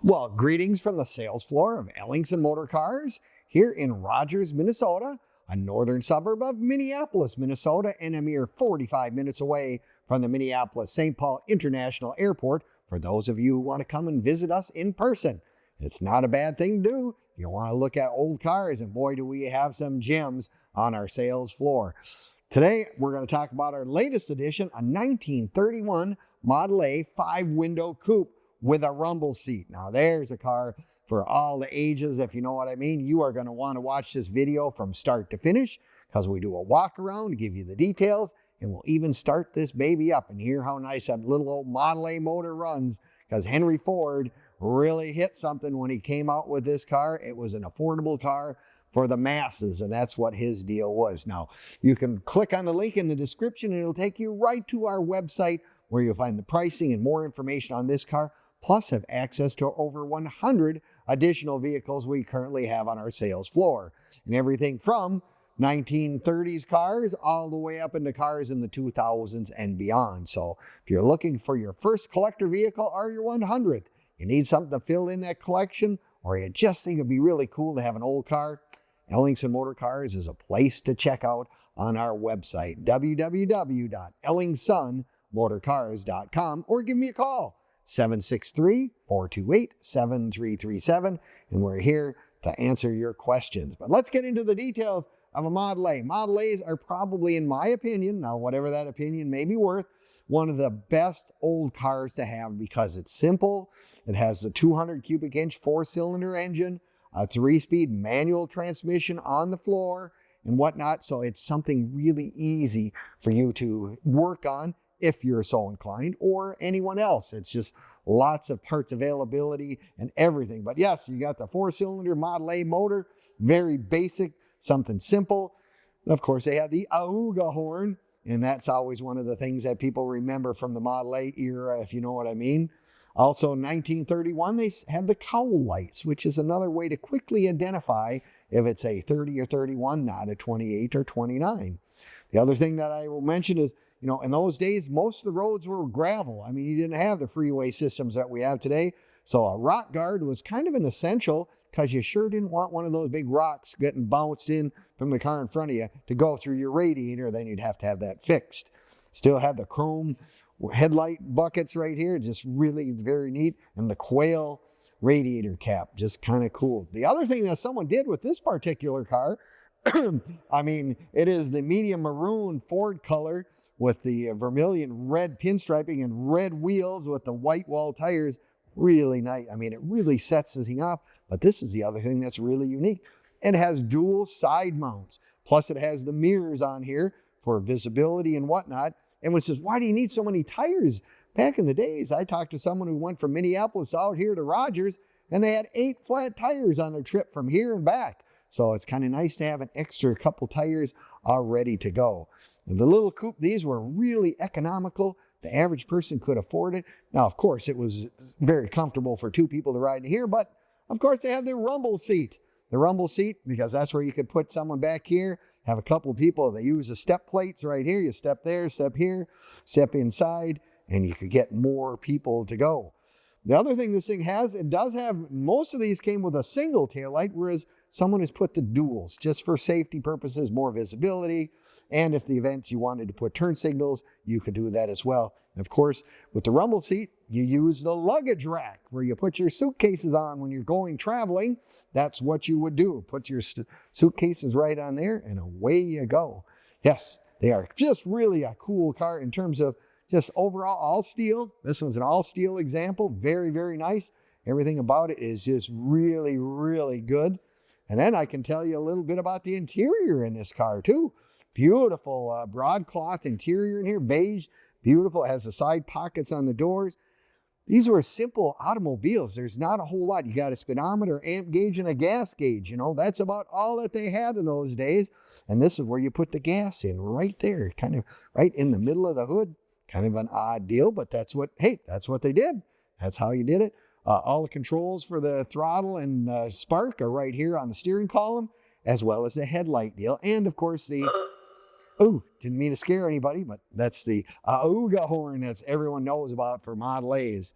Well, greetings from the sales floor of Ellingson Motor Cars here in Rogers, Minnesota, a northern suburb of Minneapolis, Minnesota, and a mere 45 minutes away from the Minneapolis-St. Paul International Airport for those of you who want to come and visit us in person. It's not a bad thing to do if you want to look at old cars, and boy, do we have some gems on our sales floor. Today, we're going to talk about our latest edition, a 1931 Model A 5-window coupe with a rumble seat. Now there's a car for all the ages, if you know what I mean. You are going to want to watch this video from start to finish because we do a walk around to give you the details, and we'll even start this baby up and hear how nice that little old Model A motor runs, because Henry Ford really hit something when he came out with this car. It was an affordable car for the masses, and that's what his deal was. Now, you can click on the link in the description and it'll take you right to our website where you'll find the pricing and more information on this car, plus have access to over 100 additional vehicles we currently have on our sales floor. And everything from 1930s cars all the way up into cars in the 2000s and beyond. So if you're looking for your first collector vehicle or your 100th, you need something to fill in that collection, or you just think it'd be really cool to have an old car, Ellingson Motor Cars is a place to check out on our website, www.ellingsonmotorcars.com, or give me a call, 763-428-7337, and we're here to answer your questions. But let's get into the details of a Model A. Model A's are probably, in my opinion, now whatever that opinion may be worth, one of the best old cars to have because it's simple. It has the 200 cubic inch 4-cylinder engine, a 3-speed manual transmission on the floor and whatnot. So it's something really easy for you to work on if you're so inclined, or anyone else. It's just lots of parts availability and everything. But yes, you got the 4-cylinder Model A motor, very basic, something simple. Of course, they have the Auga horn, and that's always one of the things that people remember from the Model A era, if you know what I mean. Also in 1931, they had the cowl lights, which is another way to quickly identify if it's a 30 or 31, not a 28 or 29. The other thing that I will mention is, you know, in those days, most of the roads were gravel. I mean, you didn't have the freeway systems that we have today. So a rock guard was kind of an essential, because you sure didn't want one of those big rocks getting bounced in from the car in front of you to go through your radiator. Then you'd have to have that fixed. Still have the chrome headlight buckets right here, just really very neat. And the Quail radiator cap, just kind of cool. The other thing that someone did with this particular car, I mean, it is the medium maroon Ford color with the Vermilion red pinstriping and red wheels with the whitewall tires. Really nice. I mean, it really sets the thing off. But this is the other thing that's really unique. It has dual side mounts. Plus, it has the mirrors on here for visibility and whatnot. And when it says, why do you need so many tires? Back in the days, I talked to someone who went from Minneapolis out here to Rogers, and they had 8 flat tires on their trip from here and back. So it's kind of nice to have an extra couple tires all ready to go. And the little coupe, these were really economical. The average person could afford it. Now, of course, it was very comfortable for 2 people to ride in here, but of course they have the rumble seat. The rumble seat, because that's where you could put someone back here, have a couple of people. They use the step plates right here. You step there, step here, step inside, and you could get more people to go. The other thing this thing has, it does have, most of these came with a single taillight, whereas someone has put the duals just for safety purposes, more visibility. And if the event you wanted to put turn signals, you could do that as well. And of course, with the rumble seat, you use the luggage rack where you put your suitcases on when you're going traveling. That's what you would do. Put your suitcases right on there and away you go. Yes, they are just really a cool car in terms of just overall all steel. This one's an all steel example. Very, very nice. Everything about it is just really, really good. And then I can tell you a little bit about the interior in this car too. Beautiful broadcloth interior in here, beige, beautiful. It has the side pockets on the doors. These were simple automobiles. There's not a whole lot. You got a speedometer, amp gauge, and a gas gauge. You know, that's about all that they had in those days. And this is where you put the gas in, right there, kind of right in the middle of the hood. Kind of an odd deal, but that's what, hey, that's what they did. That's how you did it. All the controls for the throttle and spark are right here on the steering column, as well as the headlight deal. And of course the, oh, didn't mean to scare anybody, but that's the Auga horn that everyone knows about for Model A's.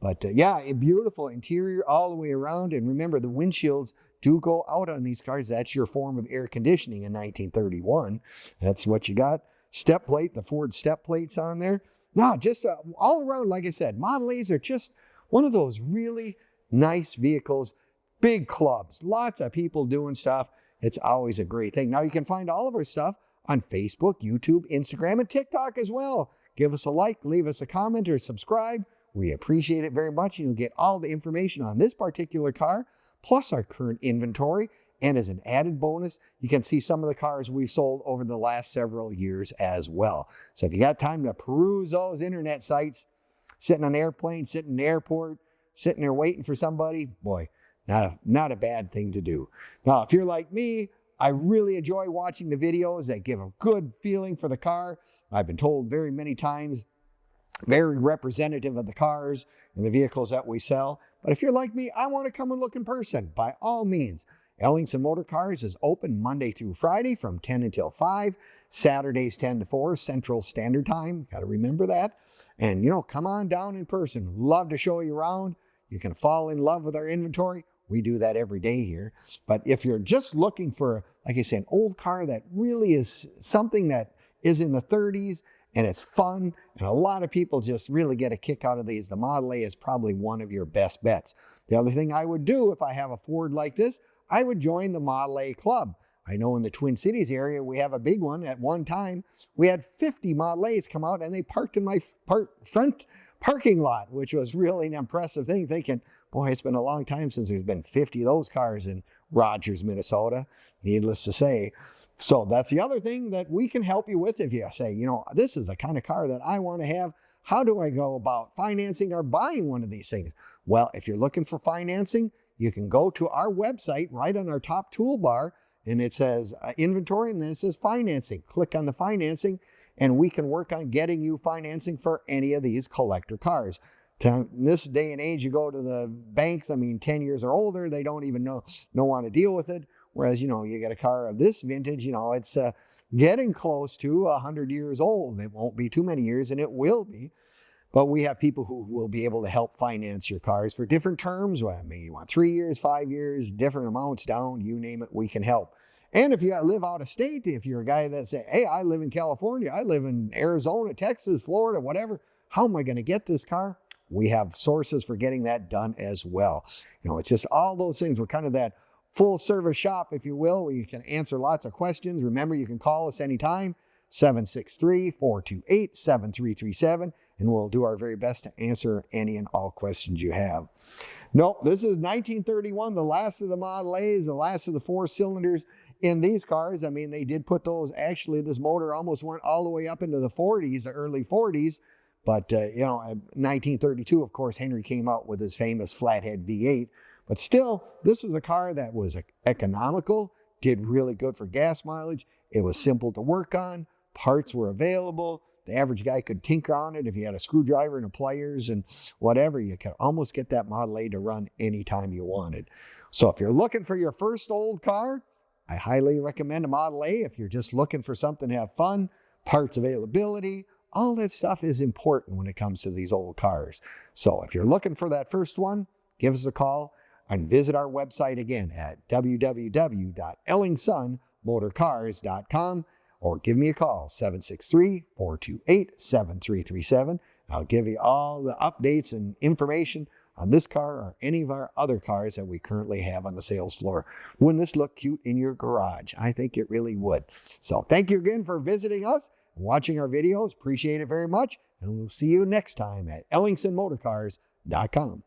But yeah, a beautiful interior all the way around. And remember, the windshields do go out on these cars. That's your form of air conditioning in 1931. That's what you got. Step plate, the Ford step plates on there. No, just all around, like I said, Model A's are just one of those really nice vehicles. Big clubs, lots of people doing stuff. It's always a great thing. Now you can find all of our stuff on Facebook, YouTube, Instagram, and TikTok as well. Give us a like, leave us a comment, or subscribe. We appreciate it very much. You'll get all the information on this particular car, plus our current inventory. And as an added bonus, you can see some of the cars we've sold over the last several years as well. So if you got time to peruse those internet sites, sitting on an airplane, sitting in the airport, sitting there waiting for somebody, boy, not a bad thing to do. Now, if you're like me, I really enjoy watching the videos that give a good feeling for the car. I've been told very many times, very representative of the cars and the vehicles that we sell. But if you're like me, I want to come and look in person. By all means, Ellingson Motor Cars is open Monday through Friday from 10 until 5, Saturdays 10 to 4 Central Standard Time. Got to remember that. And, come on down in person. Love to show you around. You can fall in love with our inventory. We do that every day here. But if you're just looking for, like I said, an old car that really is something that is in the 30s and it's fun, and a lot of people just really get a kick out of these, the Model A is probably one of your best bets. The other thing I would do if I have a Ford like this, I would join the Model A Club. I know in the Twin Cities area, we have a big one. At one time, we had 50 Model A's come out and they parked in my front parking lot, which was really an impressive thing, thinking, boy, it's been a long time since there's been 50 of those cars in Rogers, Minnesota, needless to say. So that's the other thing that we can help you with. If you say, this is the kind of car that I want to have, how do I go about financing or buying one of these things? Well, if you're looking for financing, you can go to our website right on our top toolbar, and it says inventory, and then it says financing. Click on the financing, and we can work on getting you financing for any of these collector cars. In this day and age, you go to the banks, 10 years or older, they don't even don't want to deal with it. Whereas, you get a car of this vintage, it's getting close to 100 years old. It won't be too many years, and it will be. But we have people who will be able to help finance your cars for different terms. Well, you want 3 years, 5 years, different amounts down, you name it, we can help. And if you live out of state, if you're a guy that say, hey, I live in California, I live in Arizona, Texas, Florida, whatever, how am I going to get this car? We have sources for getting that done as well. It's just all those things. We're kind of that full service shop, if you will, where you can answer lots of questions. Remember, you can call us anytime, 763-428-7337, and we'll do our very best to answer any and all questions you have. Nope, this is 1931, the last of the Model A's, the last of the 4 cylinders in these cars. They did put those, actually, this motor almost went all the way up into the 40s, the early 40s. But, in 1932, of course, Henry came out with his famous flathead V8. But still, this was a car that was economical, did really good for gas mileage. It was simple to work on. Parts were available. The average guy could tinker on it. If you had a screwdriver and a pliers and whatever, you could almost get that Model A to run anytime you wanted. So if you're looking for your first old car, I highly recommend a Model A. If you're just looking for something to have fun, parts availability, all that stuff is important when it comes to these old cars. So if you're looking for that first one, give us a call and visit our website again at www.ellingsonmotorcars.com, or give me a call, 763-428-7337. I'll give you all the updates and information on this car or any of our other cars that we currently have on the sales floor. Wouldn't this look cute in your garage? I think it really would. So thank you again for visiting us and watching our videos. Appreciate it very much. And we'll see you next time at ellingsonmotorcars.com.